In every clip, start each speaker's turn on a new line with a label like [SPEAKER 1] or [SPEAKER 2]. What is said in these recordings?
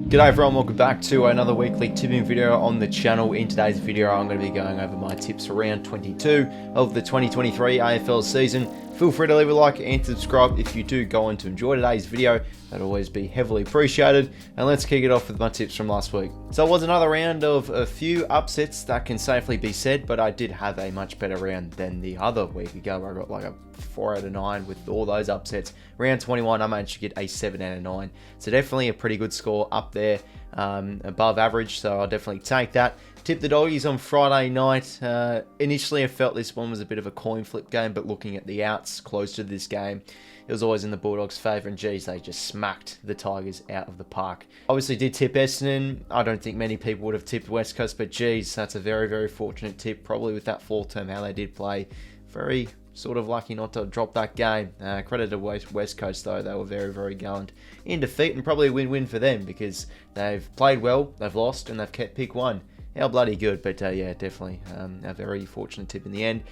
[SPEAKER 1] G'day everyone, welcome back to another weekly tipping video on the channel. In today's video I'm going to be going over my tips for round 22 of the 2023 AFL season. Feel free to leave a like and subscribe if you do go on to enjoy today's video. That'd always be heavily appreciated. And let's kick it off with my tips from last week. So it was another round of a few upsets that can safely be said, but I did have a much better round than the other week ago where I got like a 4 out of 9 with all those upsets. Round 21 I managed to get a 7 out of 9. So definitely a pretty good score up there, above average, so I'll definitely take that. Tipped the doggies on Friday night. Initially I felt this one was a bit of a coin flip game, but looking at the outs close to this game, it was always in the Bulldogs' favour, and geez, they just smacked the Tigers out of the park. Obviously did tip Essendon. I don't think many people would have tipped West Coast, but geez, that's a very, very fortunate tip, probably with that fall term, how they did play. Very sort of lucky not to drop that game. Credit to West Coast though, they were very, very gallant in defeat, and probably a win-win for them because they've played well, they've lost, and they've kept pick one. How bloody good, but yeah, definitely a very fortunate tip in the end.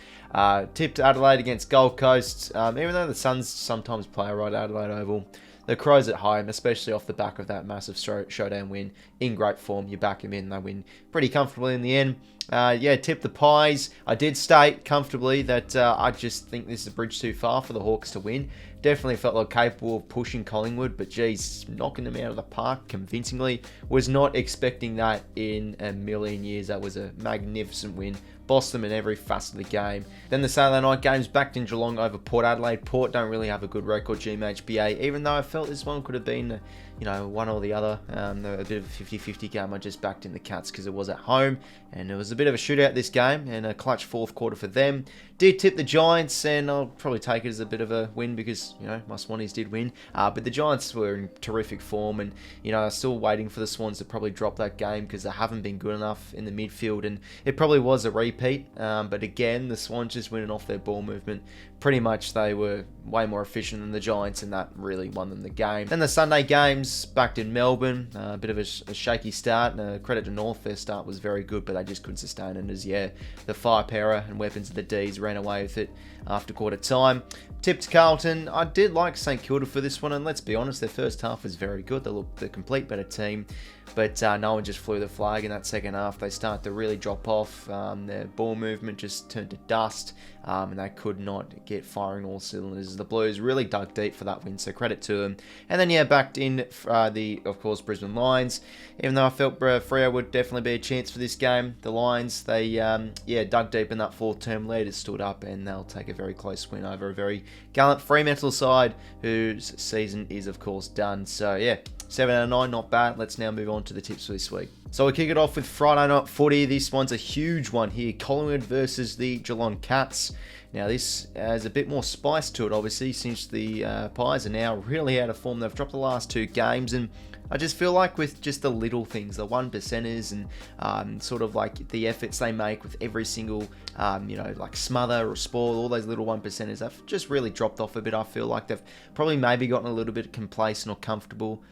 [SPEAKER 1] Tipped Adelaide against Gold Coast, even though the Suns sometimes play a right Adelaide Oval. The Crows at home, especially off the back of that massive showdown win, in great form. You back them in, they win pretty comfortably in the end. Yeah, tipped the Pies. I did state comfortably that I just think this is a bridge too far for the Hawks to win. Definitely felt like capable of pushing Collingwood, but geez, knocking them out of the park convincingly. Was not expecting that in a million years. That was a magnificent win. Bossed them in every facet of the game. Then the Saturday night games backed in Geelong over Port Adelaide. Port don't really have a good record, 𝐓𝐻𝐵A, even though I felt this one could have been, you know, one or the other. A bit of a 50-50 game. I just backed in the Cats because it was at home, and it was a bit of a shootout this game, and a clutch fourth quarter for them. Did tip the Giants, and I'll probably take it as a bit of a win because, you know, my Swannies did win. But the Giants were in terrific form, and, you know, I'm still waiting for the Swans to probably drop that game because they haven't been good enough in the midfield, and it probably was a repeat. But again, the Swans just winning off their ball movement. Pretty much they were way more efficient than the Giants, and that really won them the game. Then the Sunday games backed in Melbourne. A bit of a shaky start. Credit to North, their start was very good, but they just couldn't sustain it as, yeah, the firepower and weapons of the D's ran away with it after quarter time. Tipped Carlton. I did like St Kilda for this one, and let's be honest, their first half was very good. They looked the complete better team, but no one just flew the flag in that second half. They started to really drop off. Their ball movement just turned to dust, and they could not get firing all cylinders. The Blues really dug deep for that win, so credit to them. And then, yeah, backed in of course, Brisbane Lions. Even though I felt Freo would definitely be a chance for this game, the Lions, they, yeah, dug deep in that fourth term lead. It stood up, and they'll take a very close win over a very gallant Fremantle side whose season is, of course, done. So, yeah, 7 out of 9, not bad. Let's now move on to the tips for this week. So we kick it off with Friday night footy. This one's a huge one here. Collingwood versus the Geelong Cats. Now this has a bit more spice to it, obviously, since the Pies are now really out of form. They've dropped the last 2 games, and I just feel like with just the little things, the 1%ers and sort of like the efforts they make with every single, you know, like smother or spoil, all those little 1%ers, they've just really dropped off a bit. I feel like they've probably maybe gotten a little bit complacent or comfortable,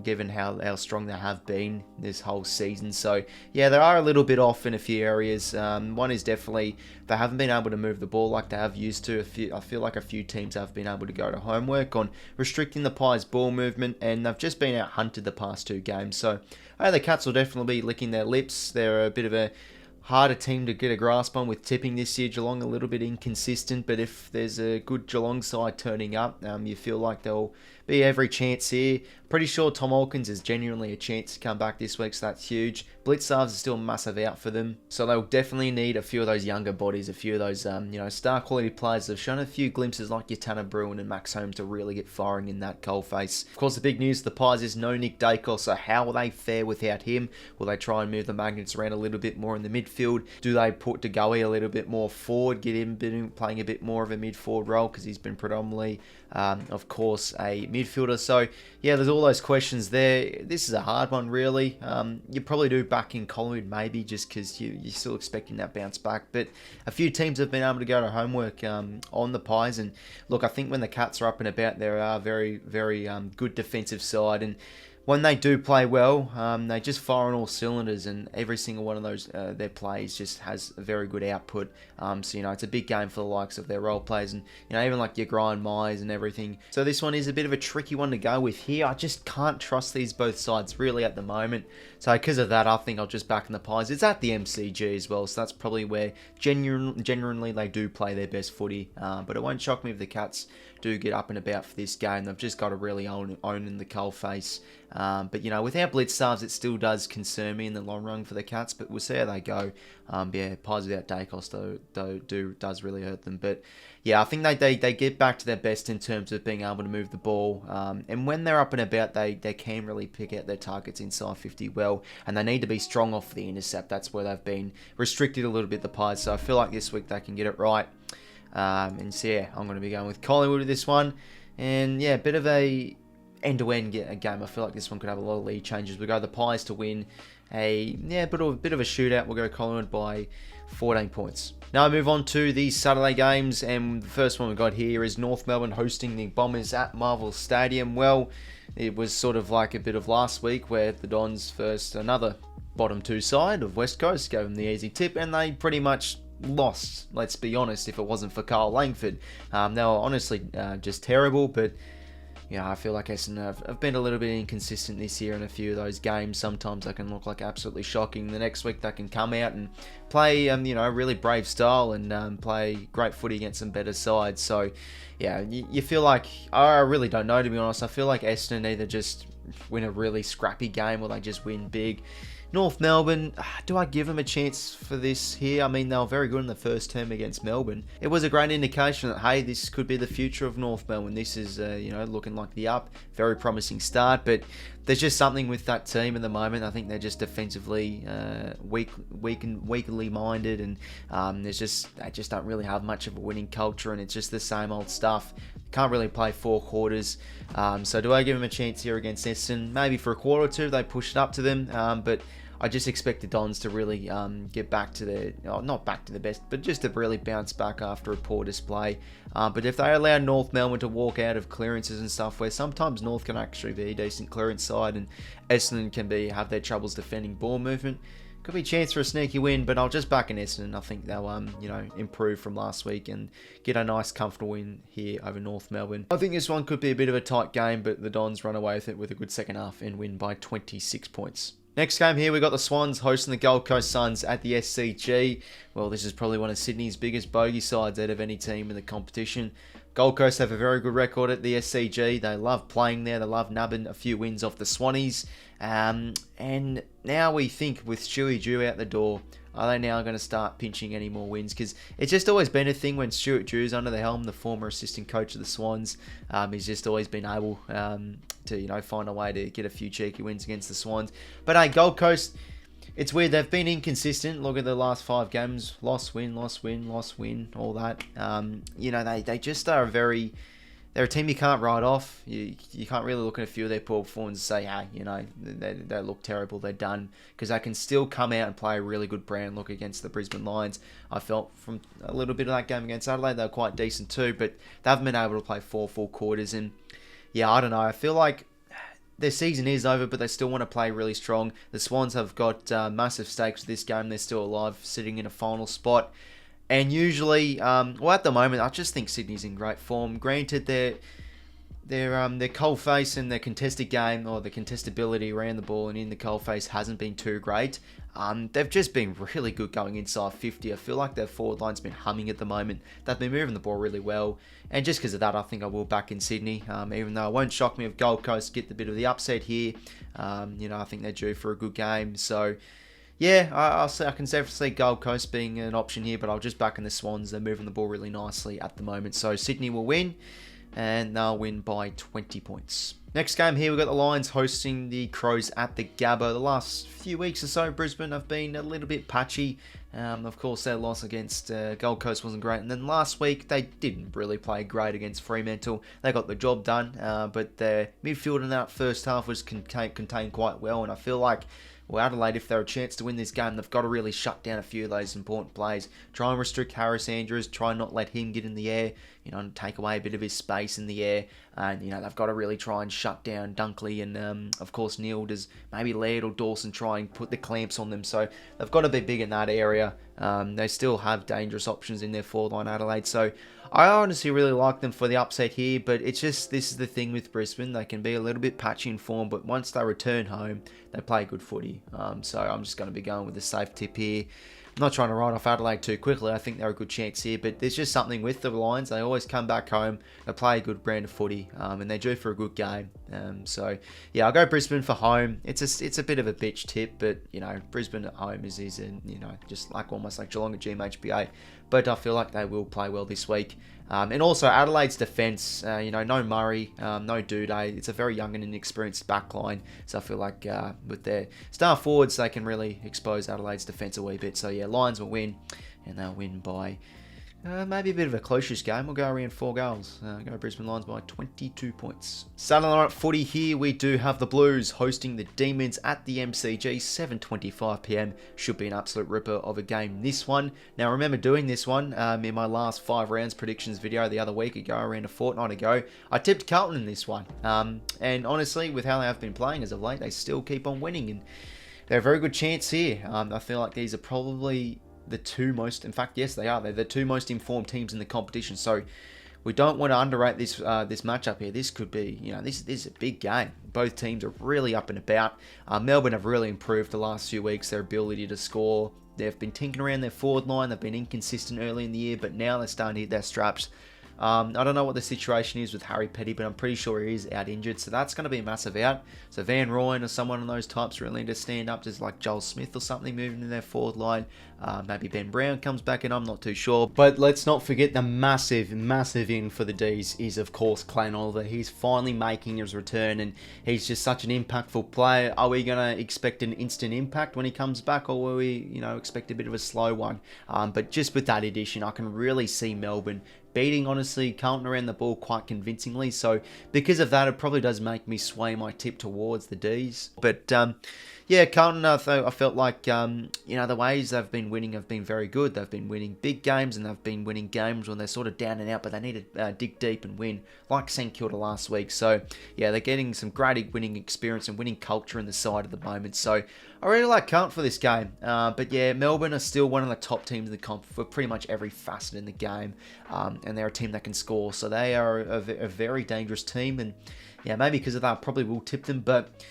[SPEAKER 1] given how strong they have been this whole season. So yeah, they are a little bit off in a few areas. One is definitely they haven't been able to move the ball like they have used to. I feel like a few teams have been able to go to homework on restricting the Pies' ball movement, and they've just been out hunted the past 2 games. So the Cats will definitely be licking their lips. They're a bit of a harder team to get a grasp on with tipping this year. Geelong a little bit inconsistent, but if there's a good Geelong side turning up, you feel like there'll be every chance here. Pretty sure Tom Hawkins is genuinely a chance to come back this week, so that's huge. Blitzarves is still massive out for them, so they'll definitely need a few of those younger bodies, a few of those you know, star quality players that have shown a few glimpses like your Tanner Bruin and Max Holmes to really get firing in that coalface. Of course, the big news for the Pies is no Nick Dacos, so how will they fare without him? Will they try and move the magnets around a little bit more in the midfield? Do they put 𝐼𝐿𝐼𝐿 a little bit more forward, get him playing a bit more of a mid-forward role because he's been predominantly, of course, a midfielder? So yeah, there's all those questions there. This is a hard one, really. You probably do back in Collingwood, maybe, just because you're still expecting that bounce back. But a few teams have been able to go to homework on the Pies. And look, I think when the Cats are up and about, they are very, very good defensive side. And when they do play well, they just fire on all cylinders, and every single one of those their plays just has a very good output. So it's a big game for the likes of their role players, and even like your grind Myers and everything. So this one is a bit of a tricky one to go with here. I just can't trust these both sides really at the moment. So because of that, I think I'll just back in the Pies. It's at the MCG as well, so that's probably where genuinely they do play their best footy. But it won't shock me if the Cats do get up and about for this game. They've just got to really own in the coalface. But without blitz stars, it still does concern me in the long run for the Cats. But we'll see how they go. Yeah, Pies without Dacos does really hurt them. But yeah, I think they get back to their best in terms of being able to move the ball. And when they're up and about, they can really pick out their targets inside 50 well. And they need to be strong off the intercept. That's where they've been restricted a little bit, the Pies. So I feel like this week they can get it right. And so yeah, I'm going to be going with Collingwood with this one. And yeah, a bit of a end-to-end game. I feel like this one could have a lot of lead changes. We go the Pies to win a bit of a shootout. We'll go Collingwood by 14 points. Now I move on to the Saturday games, and the first one we got here is North Melbourne hosting the Bombers at Marvel Stadium. Well, it was sort of like a bit of last week where the Dons first another bottom two side of West Coast gave them the easy tip, and they pretty much lost, let's be honest, if it wasn't for Carl Langford. They were honestly just terrible, but I feel like Essendon have been a little bit inconsistent this year in a few of those games. Sometimes they can look like absolutely shocking. The next week they can come out and play, really brave style and play great footy against some better sides. So, yeah, you feel like, I really don't know, to be honest. I feel like Essendon either just win a really scrappy game or they just win big. North Melbourne, do I give them a chance for this here? I mean, they were very good in the first term against Melbourne. It was a great indication that, hey, this could be the future of North Melbourne. This is, looking like the up. Very promising start, but there's just something with that team at the moment. I think they're just defensively weakly minded, and they just don't really have much of a winning culture, and it's just the same old stuff. Can't really play 4 quarters. So do I give them a chance here against Essendon? Maybe for a quarter or two, they push it up to them, but I just expect the Dons to really get back to their, not back to the best, but just to really bounce back after a poor display. But if they allow North Melbourne to walk out of clearances and stuff, where sometimes North can actually be a decent clearance side and Essendon can have their troubles defending ball movement, could be a chance for a sneaky win, but I'll just back in Essendon. I think they'll, improve from last week and get a nice, comfortable win here over North Melbourne. I think this one could be a bit of a tight game, but the Dons run away with it with a good second half and win by 26 points. Next game here, we got the Swans hosting the Gold Coast Suns at the SCG. Well, this is probably one of Sydney's biggest bogey sides out of any team in the competition. Gold Coast have a very good record at the SCG. They love playing there. They love nubbing a few wins off the Swannies. And now we think with 𝐼𝐿𝐿𝐿 out the door, are they now going to start pinching any more wins? Because it's just always been a thing when 𝐼𝐿𝐿𝐿's under the helm, the former assistant coach of the Swans. He's just always been able to find a way to get a few cheeky wins against the Swans. But hey, Gold Coast, it's weird. They've been inconsistent. Look at the last 5 games. Loss, win, loss, win, loss, win, all that. They just are they're a team you can't write off. You can't really look at a few of their poor performances and say, hey, they look terrible, they're done. Because they can still come out and play a really good brand. Look against the Brisbane Lions. I felt from a little bit of that game against Adelaide, they were quite decent too. But they haven't been able to play 4 full quarters. And yeah, I don't know. I feel like their season is over, but they still want to play really strong. The Swans have got massive stakes for this game. They're still alive, sitting in a final spot. And usually, at the moment, I just think Sydney's in great form. Granted, their coalface and their contested game, or the contestability around the ball and in the coalface, hasn't been too great. They've just been really good going inside 50. I feel like their forward line's been humming at the moment. They've been moving the ball really well. And just because of that, I think I will back in Sydney. Even though it won't shock me if Gold Coast get the bit of the upset here. I think they're due for a good game. So yeah, I can definitely see Gold Coast being an option here, but I'll just back in the Swans. They're moving the ball really nicely at the moment. So Sydney will win, and they'll win by 20 points. Next game here, we've got the Lions hosting the Crows at the Gabba. The last few weeks or so, Brisbane have been a little bit patchy. Of course, their loss against Gold Coast wasn't great. And then last week, they didn't really play great against Fremantle. They got the job done, but their midfield in that first half was contained quite well. And I feel like well, Adelaide, if they're a chance to win this game, they've got to really shut down a few of those important plays. Try and restrict Harris Andrews. Try and not let him get in the air, and take away a bit of his space in the air. And, they've got to really try and shut down Dunkley and, of course, Neil does maybe Laird or Dawson try and put the clamps on them. So they've got to be big in that area. They still have dangerous options in their forward line, Adelaide. So I honestly really like them for the upset here, but it's just, this is the thing with Brisbane. They can be a little bit patchy in form, but once they return home, they play good footy. So I'm just going to be going with a safe tip here. I'm not trying to write off Adelaide too quickly. I think they're a good chance here, but there's just something with the Lions. They always come back home. They play a good brand of footy, and they're due for a good game. So yeah, I'll go Brisbane for home. It's a bit of a bitch tip, but Brisbane at home is just like almost like Geelong at 𝐓𝐿𝐴. But I feel like they will play well this week. And also Adelaide's defence, no Murray, no Duday. It's a very young and inexperienced backline. So I feel like with their star forwards, they can really expose Adelaide's defence a wee bit. So yeah, Lions will win, and they'll win by maybe a bit of a closest game. We'll go around 4 goals. Go Brisbane Lions by 22 points. Saturday night footy here. We do have the Blues hosting the Demons at the MCG, 7:25 p.m. Should be an absolute ripper of a game, this one. Now, remember doing this one in my last 5 rounds predictions video the other week ago, around a fortnight ago. I tipped Carlton in this one. And honestly, with how they have been playing as of late, they still keep on winning. And they're a very good chance here. I feel like these are probably the two most, in fact, yes, they are. They're the 2 most informed teams in the competition. So we don't want to underrate this this matchup here. This could be, this is a big game. Both teams are really up and about. Melbourne have really improved the last few weeks, their ability to score. They've been tinkering around their forward line. They've been inconsistent early in the year, but now they're starting to hit their straps. I don't know what the situation is with 𝐻𝐻𝐵𝗵𝗏, but I'm pretty sure he is out injured, so that's going to be a massive out. So Van Rooyen or someone of those types really need to stand up, just like Joel Smith or something moving in their forward line. Maybe Ben Brown comes back in, I'm not too sure. But let's not forget the massive in for the D's is, of course, Clayton Oliver. He's finally making his return, and he's just such an impactful player. Are we going to expect an instant impact when he comes back, or will we, expect a bit of a slow one? But just with that addition, I can really see Melbourne beating, honestly, Carlton around the ball quite convincingly. So because of that, it probably does make me sway my tip towards the D's. But yeah, Carlton, I felt like, the ways they've been winning have been very good. They've been winning big games, and they've been winning games when they're sort of down and out, but they need to dig deep and win, like 𝐷 Kilda last week. So yeah, they're getting some great winning experience and winning culture in the side at the moment. So I really like Carlton for this game. But yeah, Melbourne are still one of the top teams in the comp for pretty much every facet in the game. And they're a team that can score. So they are a very dangerous team. And yeah, maybe because of that, I probably will tip them. But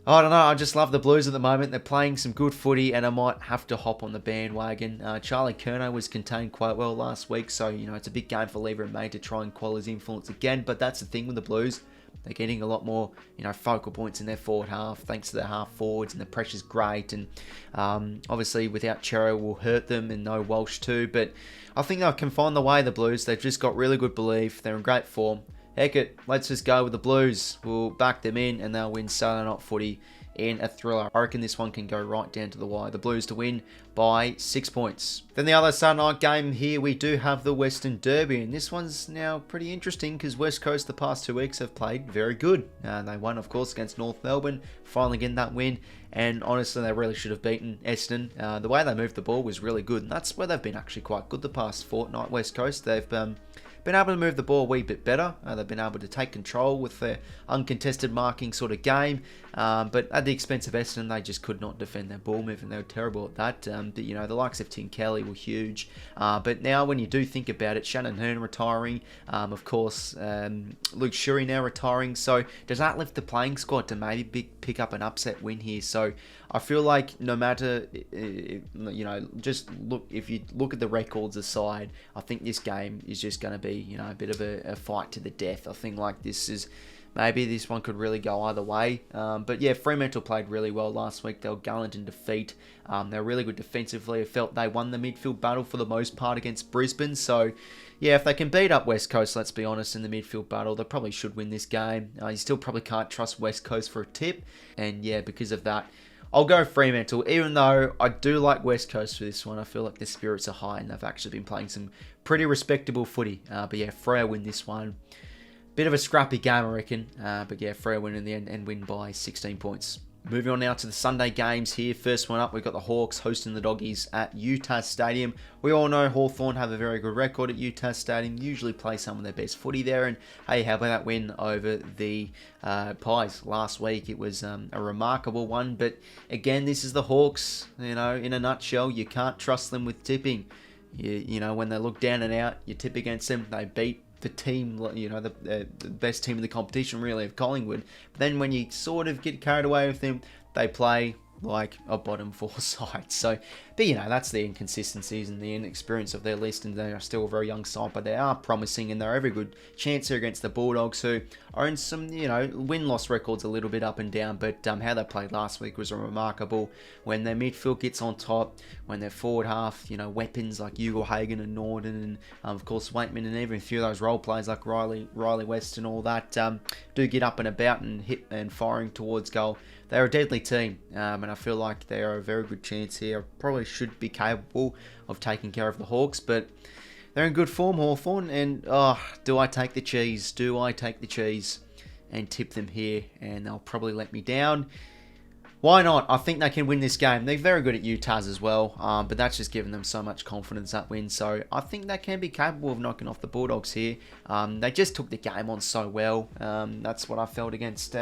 [SPEAKER 1] I don't know. I just love the Blues at the moment. They're playing some good footy, and I might have to hop on the bandwagon. Charlie Curnow was contained quite well last week. So, it's a big game for Lever and May to try and quell his influence again. But that's the thing with the Blues. They're getting a lot more, focal points in their forward half, thanks to their half forwards, and the pressure's great. And obviously, without Chero will hurt them, and no Walsh too. But I think they can find the way, the Blues. They've just got really good belief. They're in great form. Heck it, let's just go with the Blues. We'll back them in, and they'll win Saturday night footy in a thriller. I reckon this one can go right down to the wire. The Blues to win by 6 points. Then the other Saturday night game here, we do have the Western Derby, and this one's now pretty interesting because West Coast the past 2 weeks have played very good. They won, of course, against North Melbourne, finally getting that win, and honestly, they really should have beaten Essendon. The way they moved the ball was really good, and that's where they've been actually quite good the past fortnight. West Coast, they've been able to move the ball a wee bit better. They've been able to take control with their uncontested marking sort of game. But at the expense of Essendon, they just could not defend their ball movement. They were terrible at that. But, the likes of Tim Kelly were huge. But now when you do think about it, Shannon Hurn retiring. Of course, 𝐼𝐻𝐿𝐴 now retiring. So does that lift the playing squad to maybe pick up an upset win here? So I feel like no matter, just look, if you look at the records aside, I think this game is just going to be, a bit of a fight to the death. I think like maybe this one could really go either way. But yeah, Fremantle played really well last week. They were gallant in defeat. They're really good defensively. I felt they won the midfield battle for the most part against Brisbane. So yeah, if they can beat up West Coast, let's be honest, in the midfield battle, they probably should win this game. You still probably can't trust West Coast for a tip. And yeah, because of that, I'll go Fremantle, even though I do like West Coast for this one. I feel like the spirits are high, and they've actually been playing some pretty respectable footy. But yeah, Freo win this one. Bit of a scrappy game, I reckon. But yeah, Freo win in the end and win by 16 points. Moving on now to the Sunday games here. First one up, we've got the Hawks hosting the Doggies at UCATT Stadium. We all know Hawthorn have a very good record at UCATT Stadium, usually play some of their best footy there. And hey, how about that win over the Pies last week? It was a remarkable one. But again, this is the Hawks, in a nutshell. You can't trust them with tipping. You know, when they look down and out, you tip against them. They beat the team, the best team in the competition, really, of Collingwood. But then when you sort of get carried away with them, they play like a bottom four side. So, but that's the inconsistencies and the inexperience of their list, and they are still a very young side, but they are promising, and they're every good chance here against the Bulldogs, who are in some, win-loss records a little bit up and down, but how they played last week was remarkable. When their midfield gets on top, when their forward half, weapons like 𝐼𝐷𝐿𝐴 and Norden, and of course Waitman, and even a few of those role players like Riley West and all that, do get up and about and hit and firing towards goal. They're a deadly team, and I feel like they are a very good chance here. Probably should be capable of taking care of the Hawks, but they're in good form, Hawthorn, and do I take the cheese? Do I take the cheese and tip them here? And they'll probably let me down. Why not? I think they can win this game. They're very good at UTAS as well, but that's just given them so much confidence, that win. So I think they can be capable of knocking off the Bulldogs here. They just took the game on so well. That's what I felt against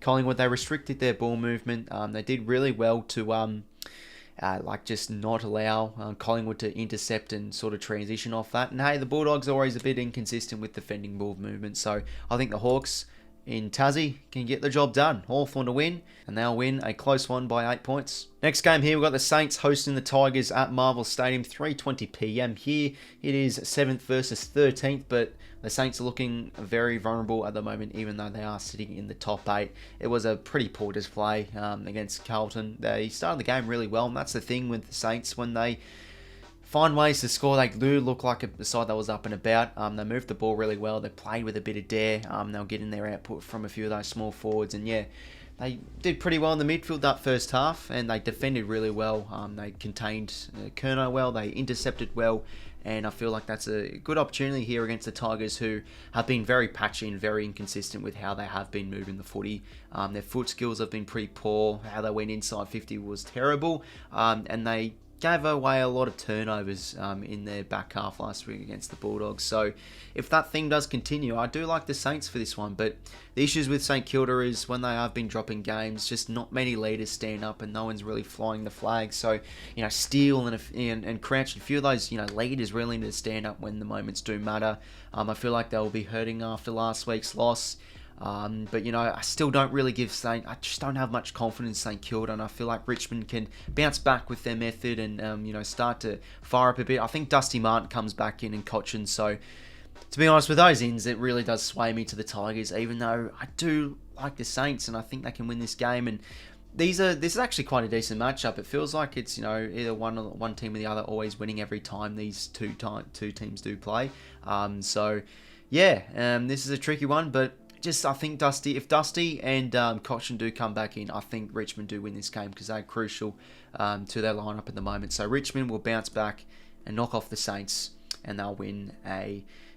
[SPEAKER 1] Collingwood. They restricted their ball movement. They did really well to just not allow Collingwood to intercept and sort of transition off that. And hey, the Bulldogs are always a bit inconsistent with defending ball movement. So I think the Hawks in Tassie can get the job done. Hawthorn to win, and they'll win a close one by 8 points. Next game here, we've got the Saints hosting the Tigers at Marvel Stadium, 3:20 p.m. here. It is 7th versus 13th, but the Saints are looking very vulnerable at the moment, even though they are sitting in the top 8. It was a pretty poor display against Carlton. They started the game really well, and that's the thing with the Saints. When they find ways to score, they do look like a side that was up and about. They moved the ball really well. They played with a bit of dare. They'll get in their output from a few of those small forwards. And yeah, they did pretty well in the midfield that first half, and they defended really well. They contained 𝐼𝐷𝐿𝐴 well. They intercepted well. And I feel like that's a good opportunity here against the Tigers, who have been very patchy and very inconsistent with how they have been moving the footy. Their foot skills have been pretty poor. How they went inside 50 was terrible. And they gave away a lot of turnovers in their back half last week against the Bulldogs. So if that thing does continue, I do like the Saints for this one. But the issues with St Kilda is when they have been dropping games, just not many leaders stand up and no one's really flying the flag. So, Steele and Crouch, a few of those, leaders really need to stand up when the moments do matter. I feel like they'll be hurting after last week's loss. But I still don't really I just don't have much confidence in St Kilda, and I feel like Richmond can bounce back with their method and start to fire up a bit. I think Dusty Martin comes back in and Cochin, so to be honest, with those ins, it really does sway me to the Tigers, even though I do like the Saints and I think they can win this game. And this is actually quite a decent matchup. It feels like it's either one team or the other always winning every time these two teams do play. So yeah, this is a tricky one, but I think if Dusty and Cochin do come back in, I think Richmond do win this game because they're crucial to their lineup at the moment. So Richmond will bounce back and knock off the Saints, and they'll win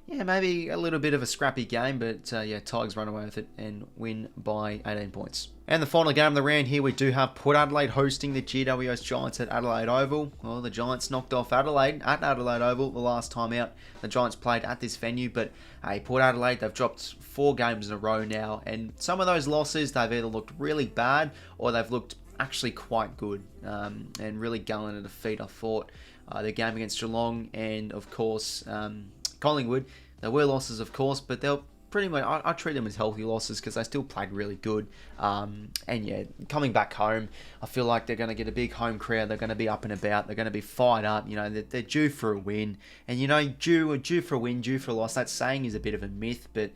[SPEAKER 1] maybe a little bit of a scrappy game, but Tigers run away with it and win by 18 points. And the final game of the round here, we do have Port Adelaide hosting the GWS Giants at Adelaide Oval. Well, the Giants knocked off Adelaide at Adelaide Oval the last time out. The Giants played at this venue, but hey, Port Adelaide, they've dropped 4 games in a row now, and some of those losses, they've either looked really bad or they've looked actually quite good and really gallant at defeat. I thought the game against Geelong and, of course, Collingwood, there were losses, of course, but they'll pretty much, I treat them as healthy losses because they still played really good. And yeah, coming back home, I feel like they're going to get a big home crowd. They're going to be up and about. They're going to be fired up. They're due for a win. And due for a win, due for a loss. That saying is a bit of a myth, but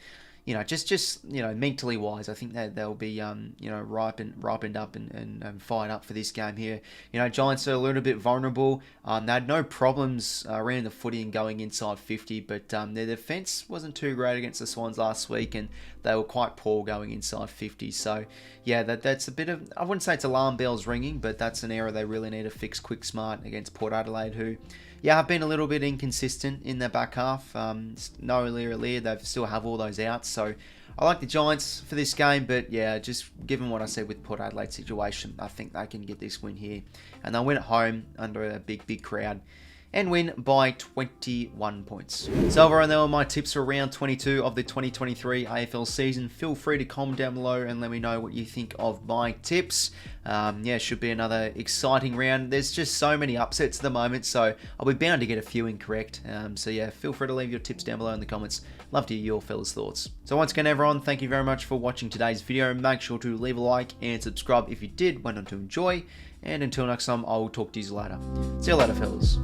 [SPEAKER 1] just mentally wise, I think that they'll be ripened up and fired up for this game here. Giants are a little bit vulnerable. They had no problems around the footy and going inside 50, but their defence wasn't too great against the Swans last week, and they were quite poor going inside 50. So yeah, that's a bit of, I wouldn't say it's alarm bells ringing, but that's an area they really need to fix quick smart against Port Adelaide, who have been a little bit inconsistent in their back half. No 𝐼𝐷𝐿𝐴, they still have all those outs, so I like the Giants for this game, but yeah, just given what I said with Port Adelaide's situation, I think they can get this win here. And they'll win at home under a big crowd and win by 21 points. So overall, there were my tips for round 22 of the 2023 AFL season. Feel free to comment down below and let me know what you think of my tips. Yeah, should be another exciting round. There's just so many upsets at the moment, so I'll be bound to get a few incorrect. So yeah, feel free to leave your tips down below in the comments. Love to hear your fellas' thoughts. So once again, everyone, thank you very much for watching today's video. Make sure to leave a like and subscribe if you did went on to enjoy. And until next time, I will talk to you later. See you later, fellas.